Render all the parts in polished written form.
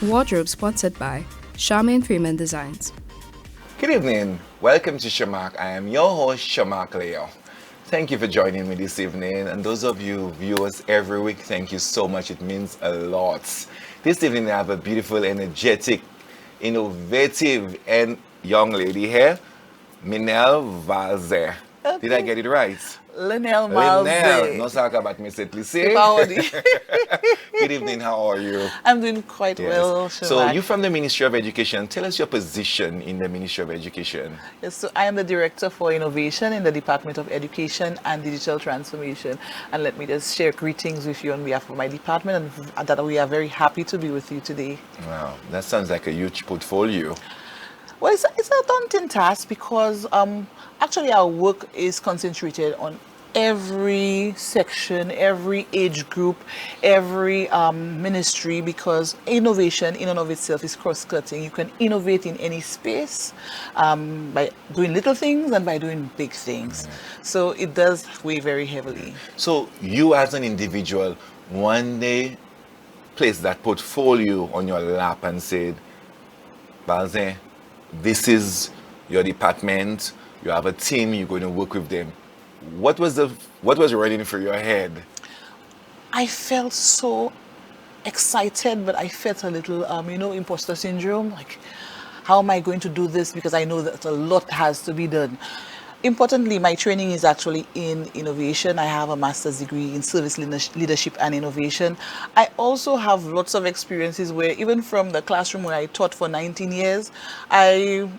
Wardrobe sponsored by Charmaine Freeman Designs. Good evening. Welcome to Sharmark. I am your host, Sharmark Leo. Thank you for joining me this evening. And those of you viewers every week, thank you so much. It means a lot. This evening, I have a beautiful, energetic, innovative, and young lady here, MALZAIRE. Did I get it right? LENNEL, LENNEL. MALZAIRE. No talk about me, say please say. Good evening, how are you? I'm doing quite Yes. well. So you're from the Ministry of Education. Tell us your position in the Ministry of Education. Yes, so I am the Director for Innovation in the Department of Education and Digital Transformation. And let me just share greetings with you on behalf of my department, and that we are very happy to be with you today. Wow, that sounds like a huge portfolio. Well, it's a daunting task because actually our work is concentrated on every section, every age group, every ministry, because innovation in and of itself is cross-cutting. You can innovate in any space by doing little things and by doing big things. So it does weigh very heavily. So you as an individual, one day placed that portfolio on your lap and said, MALZAIRE, this is your department, you have a team, you're going to work with them. What was running through your head? I felt so excited, but I felt a little, imposter syndrome. Like, how am I going to do this? Because I know that a lot has to be done. Importantly, my training is actually in innovation. I have a master's degree in service leadership and innovation. I also have lots of experiences where, even from the classroom where I taught for 19 years, I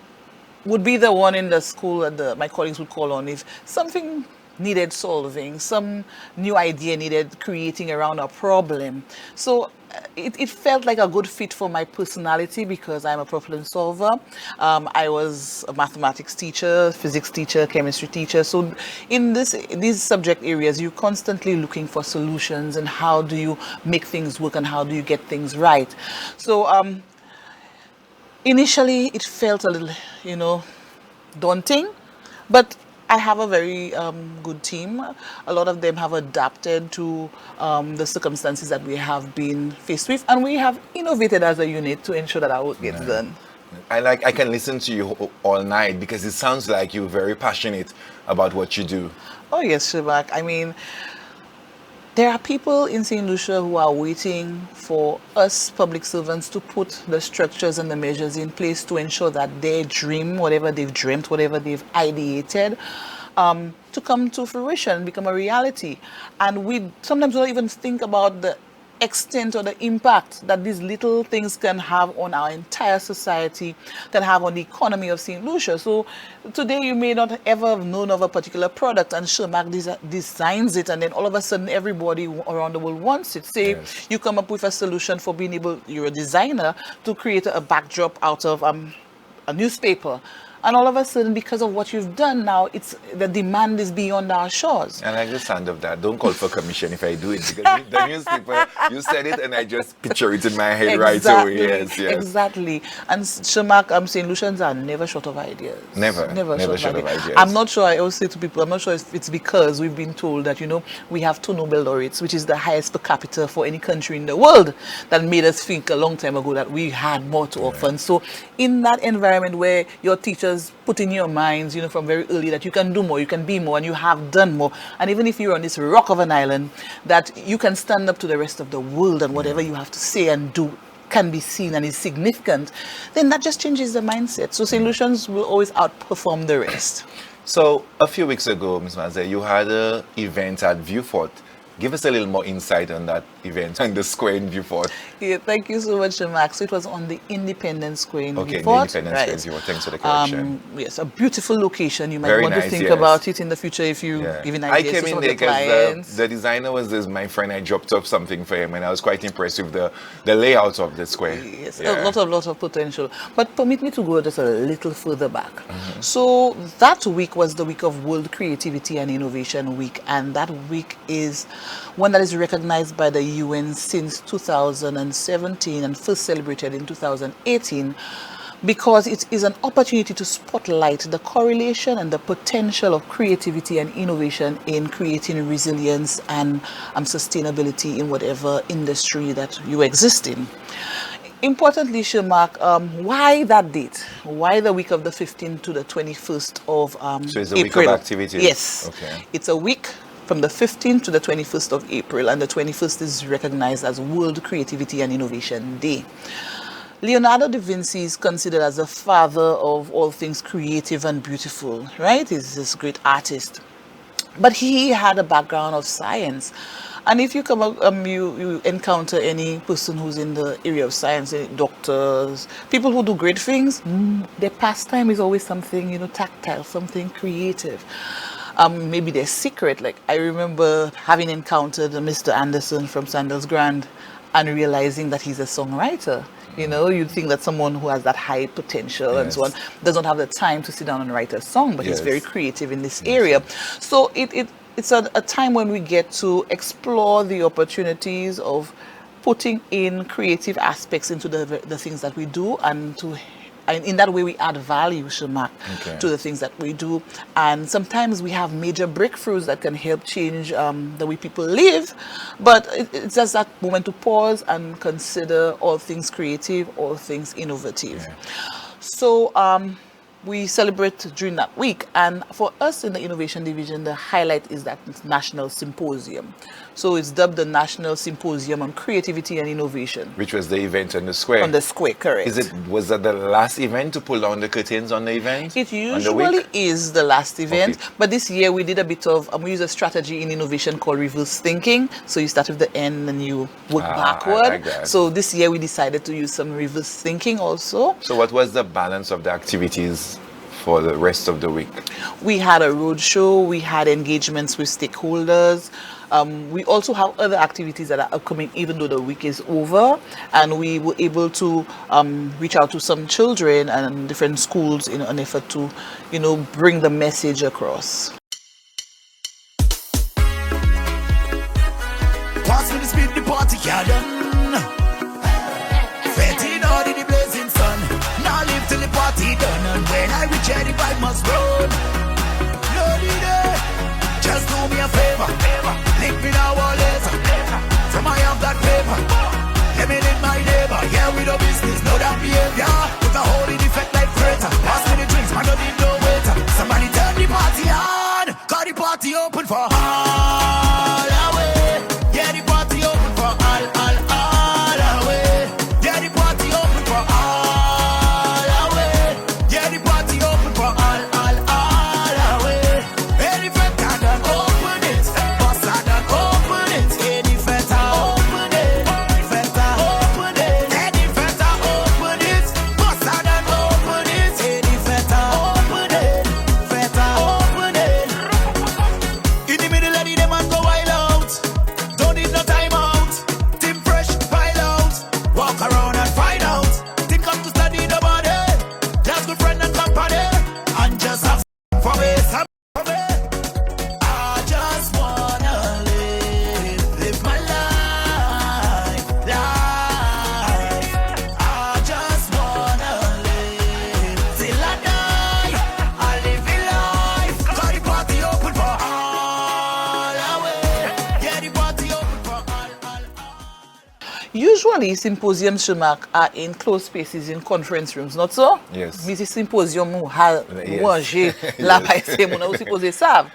would be the one in the school that my colleagues would call on if something needed solving, some new idea needed creating around a problem. So it felt like a good fit for my personality because I'm a problem solver. I was a mathematics teacher, physics teacher, chemistry teacher. So in these subject areas, you're constantly looking for solutions and how do you make things work and how do you get things right. So initially, it felt a little, daunting, but I have a very good team. A lot of them have adapted to the circumstances that we have been faced with, and we have innovated as a unit to ensure that our work gets done. I can listen to you all night because it sounds like you're very passionate about what you do. Oh yes, Sharmark. I mean, there are people in St. Lucia who are waiting for us public servants to put the structures and the measures in place to ensure that their dream, whatever they've dreamt, whatever they've ideated, to come to fruition, become a reality. And we sometimes don't even think about the extent or the impact that these little things can have on our entire society, can have on the economy of St. Lucia. So today you may not ever have known of a particular product and Sharmark designs it, and then all of a sudden everybody around the world wants it. Say you come up with a solution for being able, you're a designer, to create a backdrop out of a newspaper. And all of a sudden, because of what you've done now, the demand is beyond our shores. I like the sound of that. Don't call for commission if I do it, because the newspaper, you said it and I just picture it in my head right away. Yes. Exactly. And Sharmark, St. Lucians are never short of ideas. Never short of ideas. I'm not sure, I always say to people, I'm not sure if it's because we've been told that, we have 2 Nobel laureates, which is the highest per capita for any country in the world, that made us think a long time ago that we had more to offer. And so in that environment where your teachers put in your minds, from very early that you can do more, you can be more, and you have done more. And even if you're on this rock of an island, that you can stand up to the rest of the world and whatever you have to say and do can be seen and is significant, then that just changes the mindset. So St. Lucians will always outperform the rest. So a few weeks ago, Ms. MALZAIRE, you had an event at Viewfort. Give us a little more insight on that event and the square in Viewfort. Yeah, thank you so much, Sharmark. So it was on the Independence Square in Viewfort. Okay, the Independence Square in Viewfort. Thanks for the correction. Yes, a beautiful location. You might Very want nice, to think yes. about it in the future if you even I ideas came to in some of there the because clients. the designer was my friend. I dropped off something for him and I was quite impressed with the layout of the square. Yes, a lot of potential. But permit me to go just a little further back. So that week was the week of World Creativity and Innovation Week, and that week is one that is recognized by the UN since 2017 and first celebrated in 2018, because it is an opportunity to spotlight the correlation and the potential of creativity and innovation in creating resilience and sustainability in whatever industry that you exist in. Importantly, Sharmark, why that date? Why the week of the 15th to the 21st of So it's a April? week of activities? Yes. Okay. It's a week from the 15th to the 21st of April, and the 21st is recognized as World Creativity and Innovation Day. Leonardo da Vinci is considered as the father of all things creative and beautiful, right? He's this great artist. But he had a background of science. And if you come up, you encounter any person who's in the area of science, doctors, people who do great things, their pastime is always something, tactile, something creative. Maybe their secret. Like I remember having encountered Mr. Anderson from Sandals Grand and realizing that he's a songwriter. You'd think that someone who has that high potential and so on doesn't have the time to sit down and write a song, but he's very creative in this area. So it's a time when we get to explore the opportunities of putting in creative aspects into the things that we do, and in that way we add value, Sharmark, to the things that we do. And sometimes we have major breakthroughs that can help change the way people live, but it's just that moment to pause and consider all things creative, all things innovative. So we celebrate during that week, and for us in the Innovation Division, the highlight is that National Symposium. So it's dubbed the National Symposium on Creativity and Innovation. Which was the event on the square? On the square, correct. Was that the last event to pull down the curtains on the event? It usually is the last event, but this year we did a bit of, we use a strategy in innovation called reverse thinking. So you start with the end and you work backward. I like that. So this year we decided to use some reverse thinking also. So what was the balance of the activities for the rest of the week? We had a road show, we had engagements with stakeholders. We also have other activities that are upcoming even though the week is over, and we were able to reach out to some children and different schools in an effort to, bring the message across. Pass me the speed, the party can't done. 13 out in the blazing sun. Now live till the party done, and when I reach here, the vibe must run. No need just do me a favor. Link me now or later. From I have that paper. Let me link my neighbor. Yeah, we do business, know that behavior. With a holding effect like crater. Pass me the drinks, man, don't need no waiter. Somebody turn the party on. Got the party open for all away. Yeah, the party open for all away. Yeah, the party open for all away. Yeah, the party open for all away. Any feta done open it, bossa done open it. Any feta open it, feta open it. Any feta open it, bossa done open it. Any feta open it, feta open it. In the middle of the day, man, go wild out. Don't need no time out. Team fresh, pile out. Walk around and find out. Think up to study the body. Just good friend and company. And just have for me, some for me. I just wanna live my life. I just wanna live till I die. I live in life. Got the party open for all away. Yeah, the party open for all. Usually symposiums, Sharmark, are in closed spaces in conference rooms, not so? Yes. Mais symposium où ha manger la paise mon a supposé savent.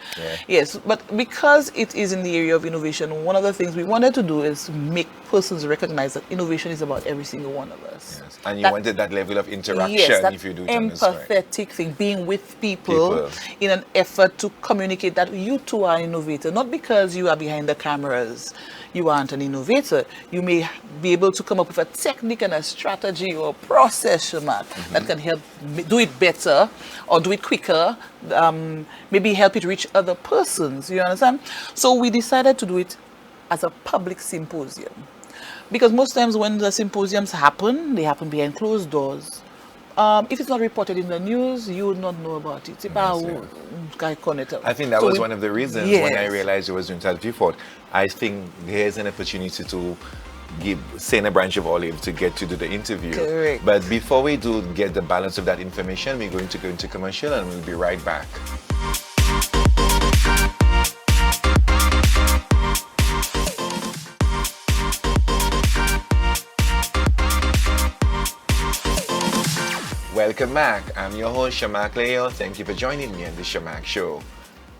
Yes, but because it is in the area of innovation, one of the things we wanted to do is make persons recognize that innovation is about every single one of us. Yes. And you wanted that level of interaction Yes, that if you do it on the square. empathetic thing, being with people in an effort to communicate that you too are an innovator, not because you are behind the cameras. You aren't an innovator. You may be able to come up with a technique and a strategy or process, Sharmark, that can help do it better or do it quicker, maybe help it reach other persons. You understand? So we decided to do it as a public symposium. Because most times when the symposiums happen, they happen behind closed doors. If it's not reported in the news, you would not know about it. I think that was one of the reasons when I realized it was doing South Beaufort. I think there's an opportunity to send a branch of olive to get to do the interview. Correct. But before we do get the balance of that information, we're going to go into commercial and we'll be right back. welcome back. I'm your host, Sharmark Leo. Thank you for joining me on the Sharmark Show.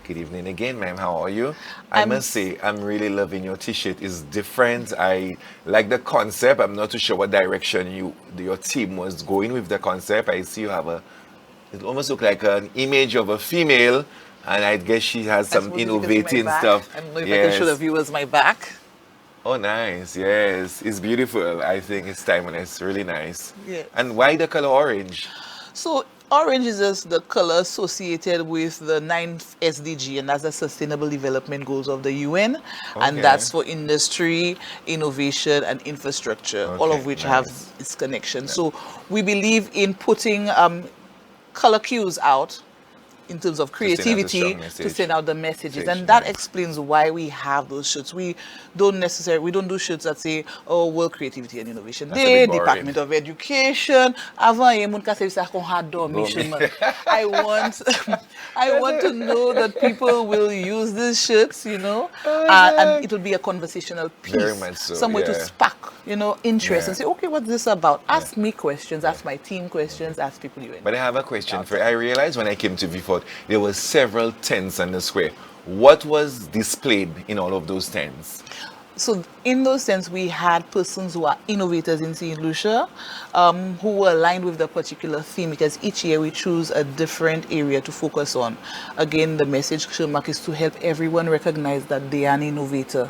Good evening again, ma'am. How are you? I must say, I'm really loving your t-shirt. It's different. I like the concept. I'm not too sure what direction your team was going with the concept. I see you have it almost look like an image of a female, and I guess she has some innovating stuff. I don't know if I can show the viewers my back. Oh, nice. Yes, it's beautiful. I think it's timeless. Really nice. Yeah. And why the color orange? So orange is just the color associated with the 9th SDG, and that's the Sustainable Development Goals of the UN. And Okay. that's for industry, innovation, and infrastructure, all of Okay, which nice. have its connection. So we believe in putting color cues out in terms of send out the creativity strong to message. send out the messages, Message, and that nice. explains why we have those shirts. We don't do shirts that say, oh, World Creativity and Innovation That's a Day, bit boring. Department of Education. Avant, il y a moun ka se sa kon ha dormi, Sharmark. I want to know that people will use these shirts, and it will be a conversational piece, Very much so, some way to yeah. spark, interest, Yeah. and say, okay, what's this about? Ask me questions, ask my team questions, ask people you But I have a question for you. I realized when I came to V4, there were several tents on the square. What was displayed in all of those tents? So in those sense, we had persons who are innovators in St. Lucia, who were aligned with the particular theme, because each year we choose a different area to focus on. Again, the message, Sharmark, is to help everyone recognize that they are an innovator.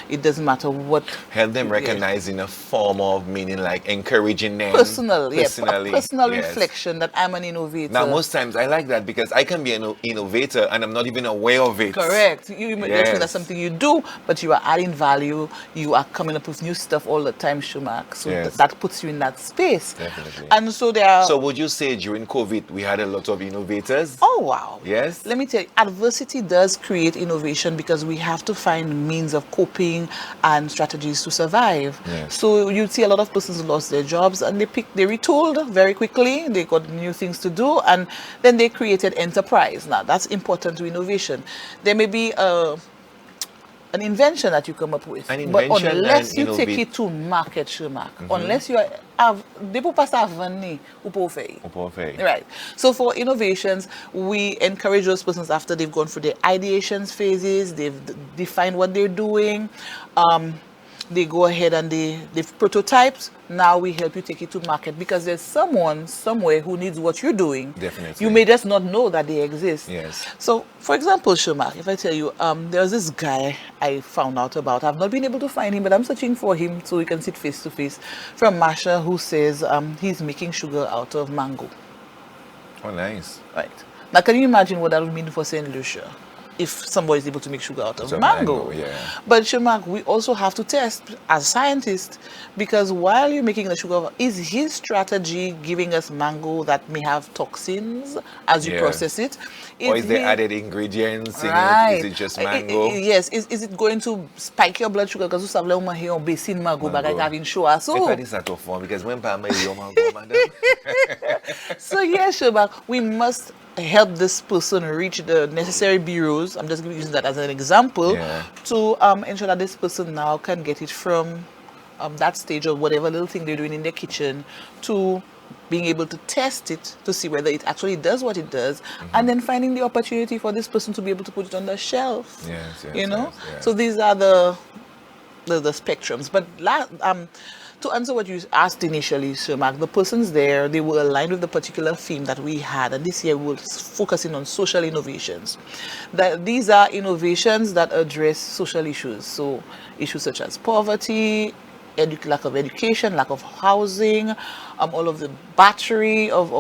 It doesn't matter what. Help them recognize in a form of meaning, like encouraging them. Personally, Personally, personal yes. reflection that I'm an innovator. Now, most times I like that because I can be an innovator and I'm not even aware of it. Correct. You may just think that's Yes. something you do, but you are adding value. You are coming up with new stuff all the time, Sharmark. So Yes. that puts you in that space. Definitely. And so there are. So, would you say during COVID we had a lot of innovators? Oh, wow. Yes. Let me tell you, adversity does create innovation because we have to find means of coping and strategies to survive. Yes. So you see a lot of persons who lost their jobs and they retooled very quickly. They got new things to do, and then they created enterprise. Now, that's important to innovation. There may be an invention that you come up with, An but invention unless and you take innovate. it to market, Sharmark, unless you have, they pou pas sa vendre ni, ou pou fè. Perfect. Right. So for innovations, we encourage those persons after they've gone through their ideations phases, they've defined what they're doing, they go ahead and they've prototyped. Now we help you take it to market because there's someone somewhere who needs what you're doing. Definitely. You may just not know that they exist. Yes. So, for example, Sharmark, if I tell you, there's this guy I found out about. I've not been able to find him, but I'm searching for him so we can sit face to face. From Masha, who says he's making sugar out of mango. Oh, nice. Right. Now, can you imagine what that would mean for St. Lucia if somebody is able to make sugar out of So mango? yeah. But Sharmark, we also have to test as scientists, because while you're making the sugar, is his strategy giving us mango that may have toxins as you Yeah. process it? Or is there he- added ingredients in Right. it? Is it just mango? Yes. Is it going to spike your blood sugar? Because you have like here on basin mango, but I Mango. having sugar. So, If I this out of form, because when Pama is your mango, madam. So yes, Sharmark, we must help this person reach the necessary bureaus. I'm just using that as an example Yeah. to ensure that this person now can get it from that stage of whatever little thing they're doing in their kitchen to being able to test it to see whether it actually does what it does, and then finding the opportunity for this person to be able to put it on the shelf. Yes, yes, You know. yes, yes. So these are the spectrums. But to answer what you asked initially, Sharmark, the persons there, they were aligned with the particular theme that we had, and this year we're focusing on social innovations. These are innovations that address social issues, so issues such as poverty, lack of education, lack of housing, all of the battery of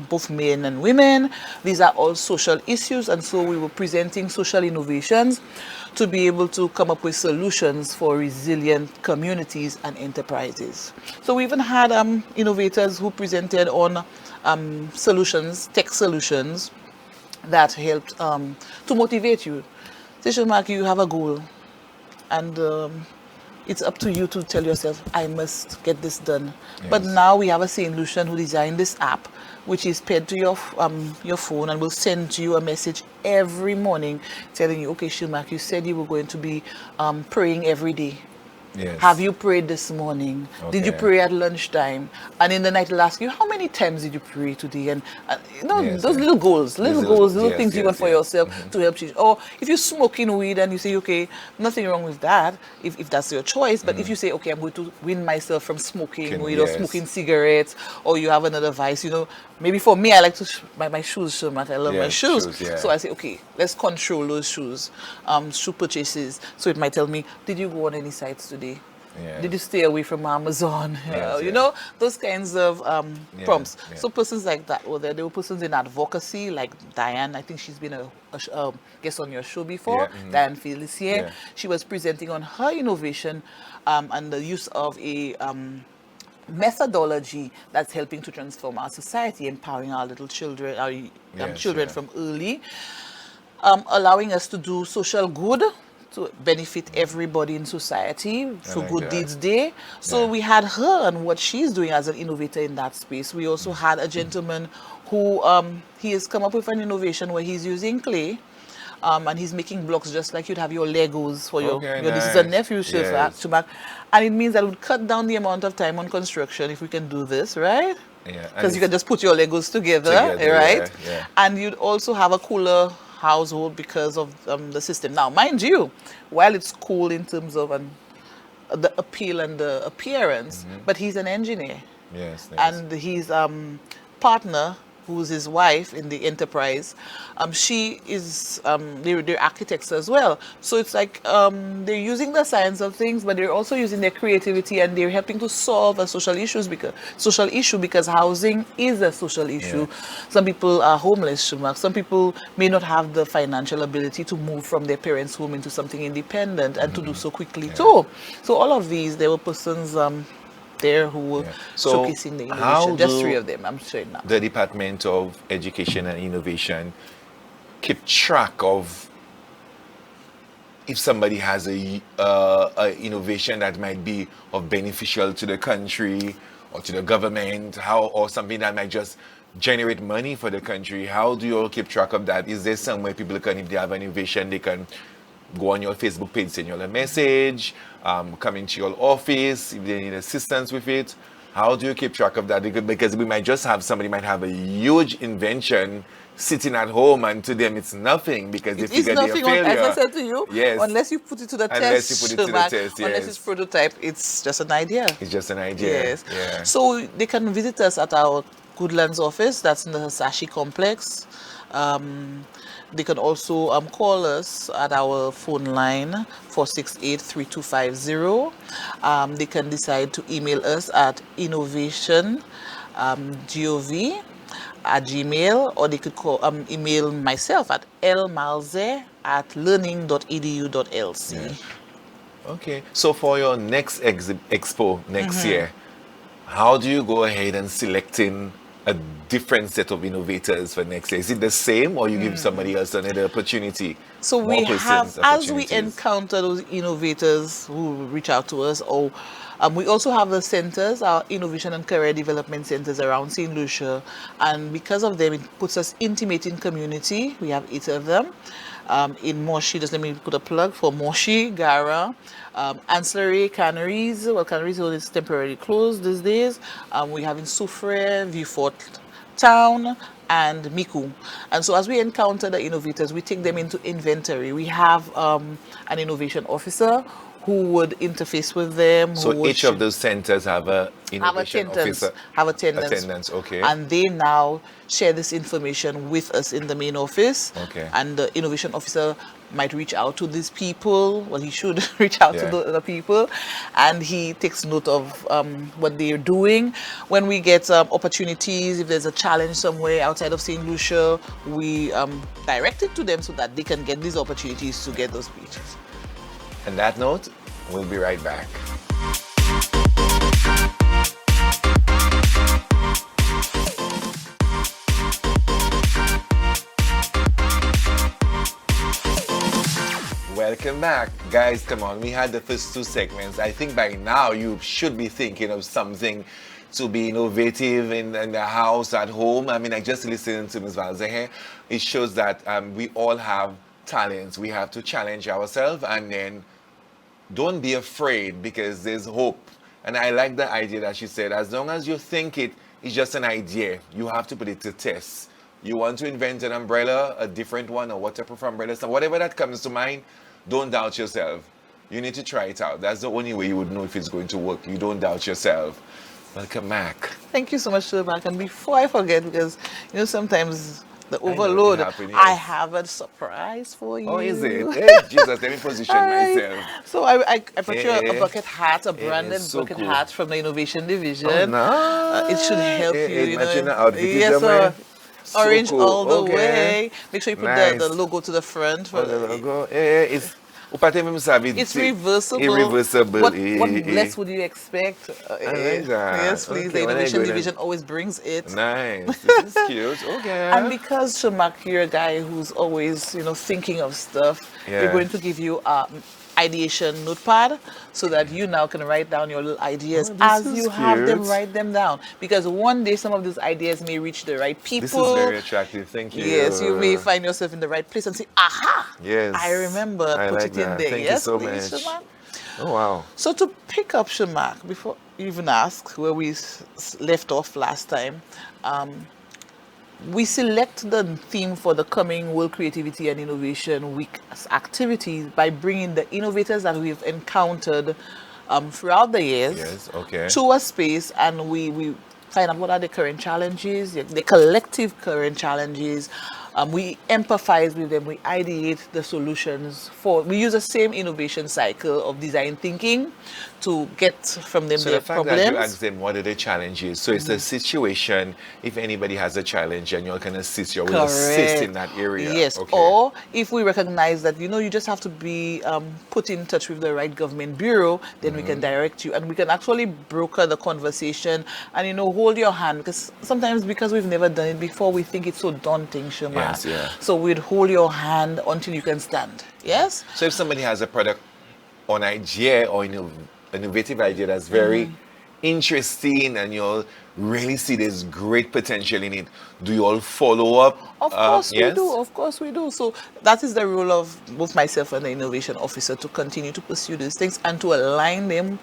both men and women. These are all social issues, and so we were presenting social innovations to be able to come up with solutions for resilient communities and enterprises. So we even had innovators who presented on tech solutions that helped to motivate you. Say, Sharmark, you have a goal, and it's up to you to tell yourself, I must get this done. Yes. But now we have a St. Lucian who designed this app, which is paired to your phone and will send you a message every morning telling you, okay, Sharmark, you said you were going to be praying every day. Yes. Have you prayed this morning? Did you Okay. pray at lunchtime? And in the night, they'll ask you, how many times did you pray today? And Yes, those yeah. little goals, These little goals, little yes, things you yes, want for yes. yourself to help change. Or if you're smoking weed and you say, okay, nothing wrong with that, if that's your choice. But if you say, okay, I'm going to wean myself from smoking weed or Yes. smoking cigarettes, or you have another vice, maybe for me, I like to buy my shoes so much. I love my Yes, shoes. shoes, yeah. So I say, okay, let's control those shoe purchases. So it might tell me, did you go on any sites today? Yes. Did you stay away from Amazon? Yes, You yeah. know, those kinds of prompts. yeah. So persons like that were there. There were persons in advocacy, like Diane. I think she's been a guest on your show before. Yeah, mhm. Diane Felicia. Yeah. She was presenting on her innovation and the use of a methodology that's helping to transform our society, empowering our little children, our Yes, children yeah. from early, allowing us to do social good to benefit everybody in society for like Good that. Deeds Day. So Yeah. we had her and what she's doing as an innovator in that space. We also had a gentleman who he has come up with an innovation where he's using clay. And he's making blocks just like you'd have your Legos for your Okay, nieces and nice. nephews, Yes. and it means that it would cut down the amount of time on construction if we can do this, right? Yeah, Because you and can just put your Legos together, Together, right? yeah, yeah. And you'd also have a cooler household because of the system. Now, mind you, while it's cool in terms of the appeal and the appearance, but he's an engineer. Yes, yes. And his partner, who's his wife in the enterprise, she is they're architects as well. So it's like they're using the science of things, but they're also using their creativity, and they're helping to solve a social issue because housing is a social issue. Some people are homeless, Sharmark. Some people may not have the financial ability to move from their parents' home into something independent and to do so quickly too. So all of these, there were persons there who were Yeah. So showcasing the how innovation. Just do 3 of them, I'm showing now. the Department of Education and Innovation keep track of if somebody has a innovation that might be of beneficial to the country or to the government, or something that might just generate money for the country? How do you all keep track of that? Is there somewhere people can, if they have an innovation, they can go on your Facebook page, send you all a message, come into your office if they need assistance with it? How do you keep track of that? Because we might just have somebody might have a huge invention sitting at home, and to them it's nothing because they It's figure they're a nothing, failure. as I said to you, Yes. unless you put it to the Unless test. you put it to the Sharmark, test, Unless yes. it's prototype, it's just an idea. It's just an idea. Yes. Yeah. So they can visit us at our Goodlands office, that's in the Hasashi complex. They can also call us at our phone line 468-3250. They can decide to email us at innovation.gov@gmail, or they could email myself at lmalzaire@learning.edu.lc. Yeah. Okay. So for your next expo next year, how do you go ahead and selecting a different set of innovators for next year? Is it the same, or you give somebody else another opportunity? So More we persons have, as we opportunities? encounter those innovators who reach out to us, or we also have the centers, our innovation and career development centers around St. Lucia, and because of them, it puts us intimate in community. We have 8 of them. In Moshi, just let me put a plug for Moshi, Gara, Ancillary Canneries. Well, Canneries is temporarily closed these days. We have in Soufre, Vieux-Fort Town, and Miku. And so as we encounter the innovators, we take them into inventory. We have an innovation officer who would interface with them. So who would each of those centers have a have innovation attendants, officer. attendants, Okay. and they now share this information with us in the main office. Okay. And the innovation officer might reach out to these people. Well, he should reach out to Yeah. the other people, and he takes note of what they're doing. When we get opportunities, if there's a challenge somewhere outside of St. Lucia, we direct it to them so that they can get these opportunities to get those speeches. On that note, we'll be right back. Welcome back. Guys, come on. We had the first 2 segments. I think by now you should be thinking of something to be innovative in the house, at home. I mean, I just listened to Ms. MALZAIRE. It shows that we all have talents. We have to challenge ourselves and then don't be afraid because there's hope. And I like the idea that she said, as long as you think it's just an idea, you have to put it to test. You want to invent an umbrella, a different one, a waterproof umbrella, so whatever that comes to mind, don't doubt yourself. You need to try it out. That's the only way you would know if it's going to work. You don't doubt yourself. Welcome back. Thank you so much, Sharmark. And before I forget, because sometimes the know, it overload, happen, I yes. have a surprise for you. Oh, is it? Hey, Jesus, let me position All right. myself. So I brought you Eh, a bucket hat, a branded so bucket cool. hat from the Innovation Division. Oh, nice. It should help you. Imagine the outfit is Yes, there, sir. man. So Orange cool. all the Okay. way. Make sure you put Nice. the logo to the front. Oh, the logo. It's It's reversible. Irreversible. What less would you expect? I like that. Yes, please. Okay, The when I Innovation go in- Division always brings it. Nice. This is cute. Okay. And because Sharmark, you're a guy who's always, thinking of stuff, Yeah. we're going to give you ideation notepad so that you now can write down your little ideas Oh, this as is you have them. cute. Write them down, because one day some of these ideas may reach the right people. This is very attractive. Thank you. Yes, you may find yourself in the right place and say, aha, Yes. I remember, I put like it in that. there. Thank you Yes, so please, much. Sharmark. Oh, wow. So to pick up, Sharmark, before you even ask where we left off last time, we select the theme for the coming World Creativity and Innovation Week activities by bringing the innovators that we've encountered throughout the years Yes, okay. to a space, and we find out what are the current challenges, the collective current challenges. We empathize with them, we ideate the solutions we use the same innovation cycle of design thinking to get from them So their the fact problems. that you ask them what are the challenges, so it's a situation, if anybody has a challenge and you can assist, you will assist in that area. Yes, Okay. or if we recognize that you just have to be put in touch with the right government bureau, then we can direct you, and we can actually broker the conversation and hold your hand, because sometimes because we've never done it before, we think it's so daunting, Sharmark. Yes, yeah. So we'd hold your hand until you can stand. Yes. So if somebody has a product or an idea or innovative idea that's very interesting and you really see there's great potential in it, do you all follow up? Of course we yes? do. Of course we do. So that is the role of both myself and the innovation officer, to continue to pursue these things and to align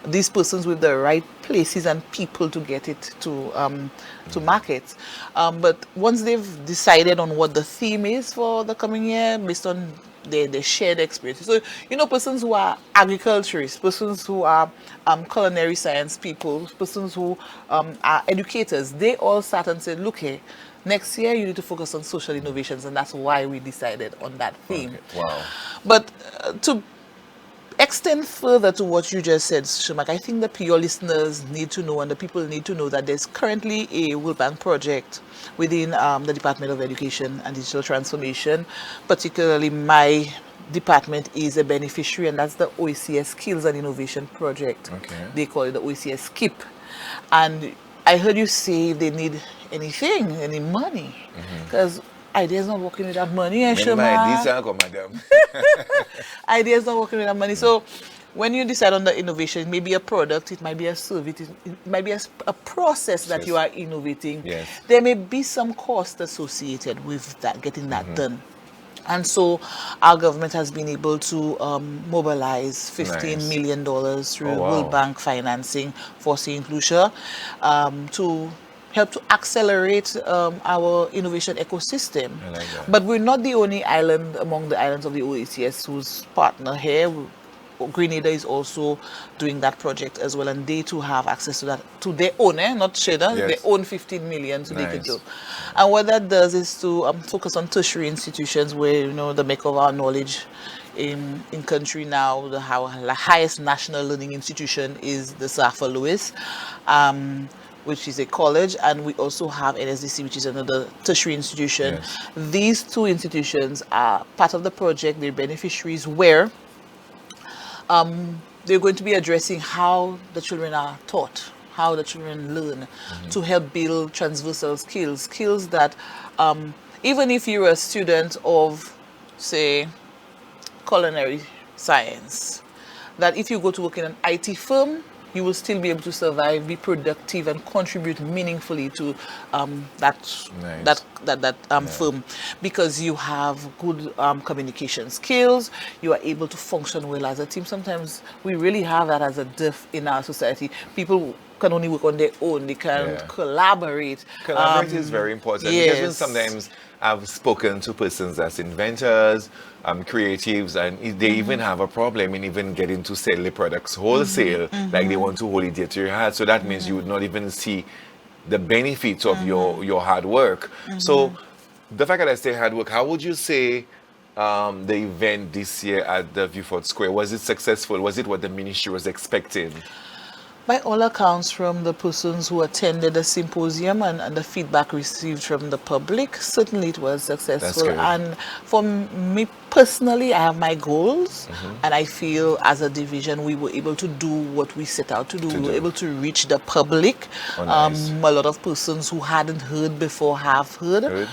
these persons with the right places and people to get it to market. But once they've decided on what the theme is for the coming year, based on their shared experiences. So, persons who are agriculturists, persons who are culinary science people, persons who are educators, they all sat and said, look here, next year you need to focus on social innovations, and that's why we decided on that theme. Okay. Wow. But to extend further to what you just said, Sharmark, I think that your listeners need to know, and the people need to know, that there's currently a World Bank project within the Department of Education and Digital Transformation. Particularly my department is a beneficiary, and that's the OECS Skills and Innovation Project. Okay. They call it the OECS SKIP. And I heard you say if they need anything, any money, because ideas not working without money, Sharmark. Madam. Ideas not working without money. So when you decide on the innovation, it may be a product, it might be a service, it might be a process that Yes. you are innovating. Yes. There may be some cost associated with that, getting that done. And so our government has been able to mobilize $15 Nice. million through Oh, wow. World Bank financing for St. Lucia to help to accelerate our innovation ecosystem. I like that. But we're not the only island among the islands of the OECS who's partner here. Grenada is also doing that project as well, and they too have access to that, to their own, not shared, Yes. their own 15 million, so they could Nice. do. And what that does is to focus on tertiary institutions where, the make of our knowledge in country now, the highest national learning institution is the Safa Lewis, which is a college, and we also have NSDC, which is another tertiary institution. Yes. These two institutions are part of the project. They're beneficiaries where they're going to be addressing how the children are taught, how the children learn, to help build transversal skills that even if you're a student of, say, culinary science, that if you go to work in an IT firm, you will still be able to survive, be productive, and contribute meaningfully to that Nice. firm, because you have good communication skills. You are able to function well as a team. Sometimes we really have that as a diff in our society. People can only work on their own. They can Yeah. collaborate. Collaborate is very important because when yes. sometimes I've spoken to persons as inventors, creatives, and they even have a problem in even getting to sell the products wholesale. Like they want to hold it dear to your heart. So that means you would not even see the benefits of your hard work. So the fact that I say hard work, how would you say the event this year at the Viewfort Square, was it successful? Was it what the ministry was expecting? By all accounts, from the persons who attended the symposium and the feedback received from the public, certainly it was successful. good. And for me personally, I have my goals, and I feel as a division we were able to do what we set out to do. We were able to reach the public. Oh, nice. A lot of persons who hadn't heard before have heard. Good.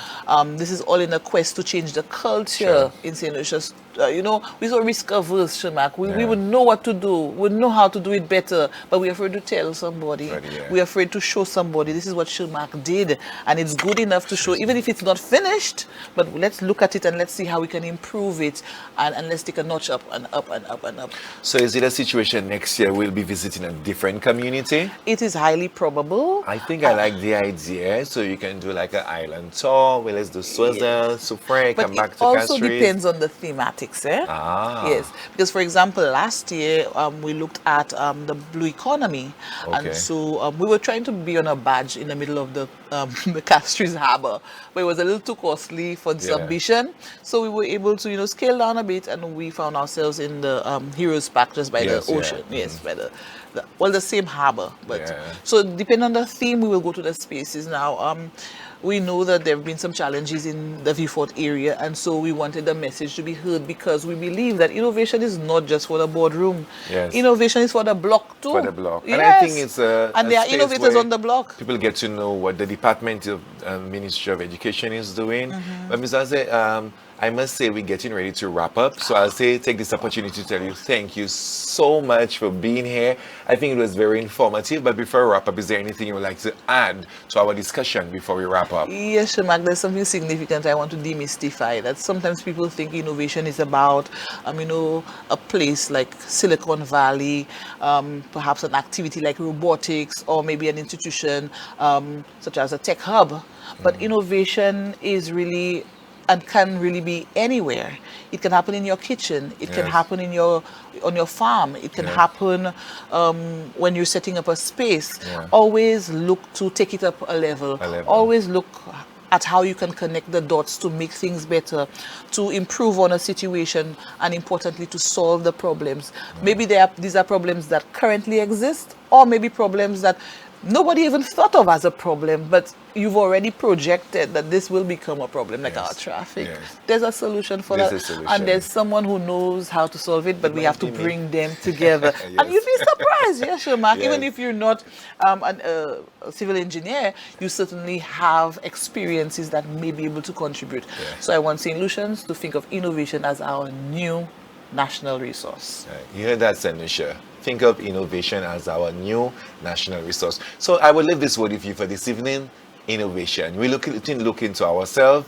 This is all in a quest to change the culture Sure. in St. Lucia's. We're so risk averse, Sharmark. We Yeah. would know what to do, we know how to do it better, but we're afraid to tell somebody. Right, yeah. We're afraid to show somebody. This is what Sharmark did, and it's good enough to show, even if it's not finished. But let's look at it and let's see how we can improve it, and let's take a notch up and up and up and up. So is it a situation next year we'll be visiting a different community? It is highly probable. I think I like the idea. So you can do like an island tour. Well, let's do Swaziland, Sufre, But come back it to also Castries. depends on the thematics, eh? Ah. Yes, because for example, last year we looked at the blue economy, Okay. and so we were trying to be on a barge in the middle of the the Castries Harbour, but it was a little too costly for this Yeah. ambition. So we were able to scale down a bit, and we found ourselves in the Heroes Park, just by Yes, the yeah. ocean. Yes, by the same harbour. But Yeah. so depending on the theme, we will go to the spaces now. We know that there have been some challenges in the Viewfort area, and so we wanted the message to be heard, because we believe that innovation is not just for the boardroom. Yes. Innovation is for the block too. For the block. Yes. And I think it's a and there are space innovators where on the block. People get to know what the Department of Ministry of Education is doing. But Ms. Aze, I must say we're getting ready to wrap up. So I'll take this opportunity to tell you thank you so much for being here. I think it was very informative. But before we wrap up, is there anything you would like to add to our discussion before we wrap up? Yes, Sharmark, there's something significant I want to demystify. That sometimes people think innovation is about, a place like Silicon Valley, perhaps an activity like robotics, or maybe an institution such as a tech hub. But innovation is really and can really be anywhere. It can happen in your kitchen. It can Yes. happen on your farm. It can Yeah. happen when you're setting up a space. Yeah. Always look to take it up a level. A level. Always look at how you can connect the dots to make things better, to improve on a situation, and importantly, to solve the problems. Maybe these are problems that currently exist, or maybe problems that nobody even thought of as a problem, but you've already projected that this will become a problem, like Yes. our traffic. Yes. There's a solution for There's that, a solution. and there's someone who knows how to solve it, but we might have to be me. bring them together. Yes. And you'd be surprised, yeah, Sharmark. Even Yes. if you're not a civil engineer, you certainly have experiences that may be able to contribute. Yeah. So I want St. Lucians to think of innovation as our new national resource. You heard that, St. Lucia. Think of innovation as our new national resource. So I will leave this word with you for this evening. Innovation. We look into ourselves,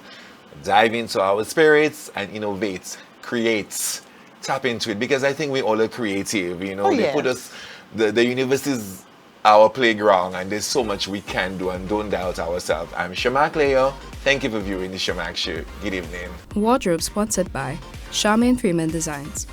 dive into our spirits, and innovate, create, tap into it. Because I think we all are creative. They yes. put us, the universe is our playground, and there's so much we can do, and don't doubt ourselves. I'm Sharmark Leo. Thank you for viewing the Sharmark Show. Good evening. Wardrobe sponsored by Charmaine Freeman Designs.